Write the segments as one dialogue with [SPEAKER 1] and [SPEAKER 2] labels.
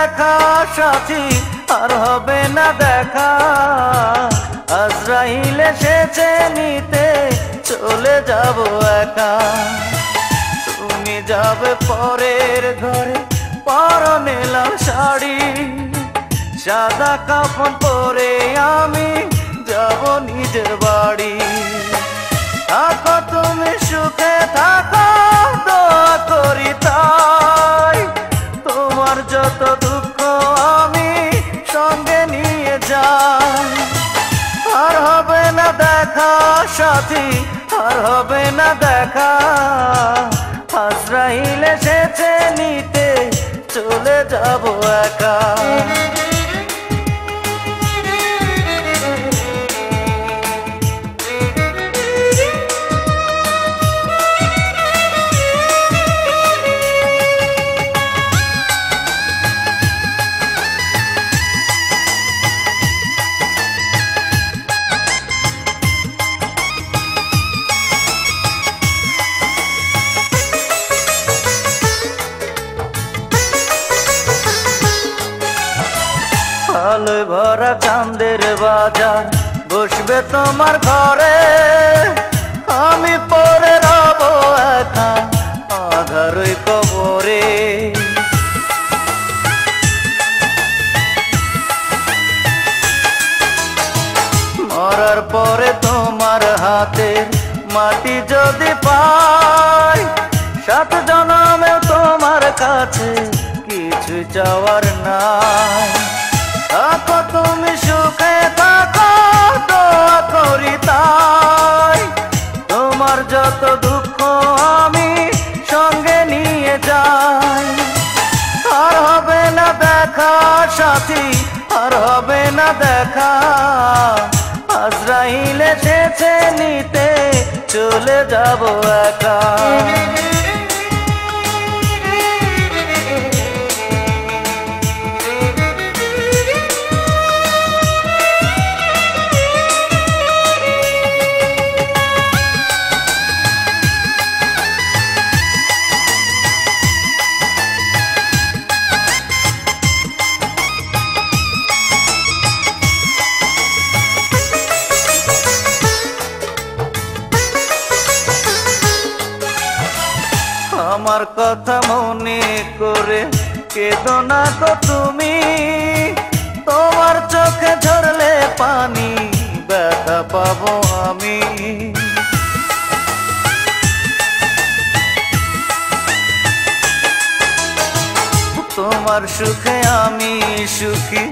[SPEAKER 1] দেখা সাথী, আর হবে না দেখা। আজরাইল এসেছে নিতে, চলে যাব একা। তুমি যাবে পরের ঘরে, পরনে লাল শাড়ি, সাদা কাপড় পরে আমি যাব নিজের বাড়ি। থাকো তুমি সুখে থাকো, দোয়া করি তাই। তোমার যত দুঃখ আমি সঙ্গে নিয়ে যাই। আর হবে না দেখা সাথী, আর হবে না দেখা। আজরাইল এসেছে নিতে, চলে যাব একা। আলোয় ভরা চাঁদের বাজার বসবে তোমার ঘরে, আমি পড়ে রব একা আধারই কবরে। মরার পরে তোমার হাতের মাটি যদি পাই, সাত জনমেও তোমার কাছে কিছু চাওয়ার নাই। থাকো তুমি সুখে থাকো, দোয়া করি তাই। তোমার যত দুঃখ আমি সঙ্গে নিয়ে যাই। আর হবে না দেখা সাথী, আর হবে না দেখা। আজরাইল এসেছে নিতে, চলে যাব একা। আমার কথা মনে করে কেঁদো না গো তুমি, তোমার চোখে ঝরলে পানি ব্যথা পাবো আমি। তোমার সুখে আমি সুখী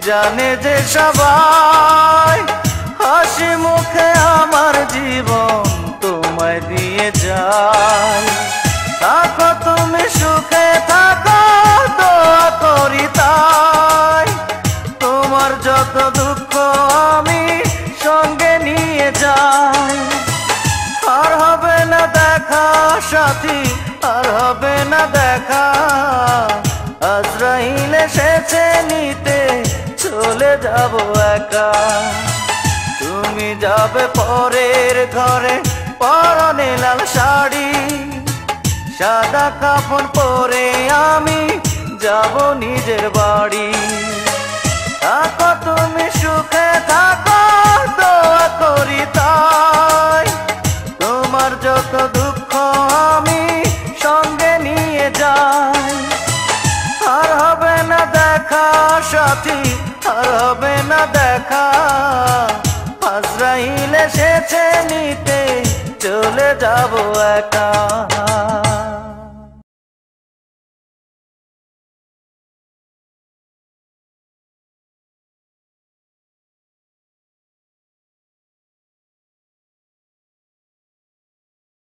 [SPEAKER 1] জানে যে সবাই, হাসি মুখে আমার জীবন তোমায় দিয়ে যায়। থাকো তুমি সুখে থাকো, দোয়া করি তাই। তোমার যত দুঃখ আমি সঙ্গে নিয়ে যাই। আর হবে না দেখা সাথী, আর হবে না দেখা। আজরাইল এসেছে নিতে, চলে যাব একা। তুমি যাবে পরের ঘরে, পরনে লাল শাড়ি, সাদা কাপড় পরে আমি যাব নিজের বাড়ি। থাকো তুমি সুখে থাকো, দোয়া করি তাই। তোমার যত দুঃখ আমি সঙ্গে নিয়ে যাই। আর হবে না দেখা সাথী, আর হবে না দেখা। আজরাইল এসেছে নিতে, চলে যাব একা।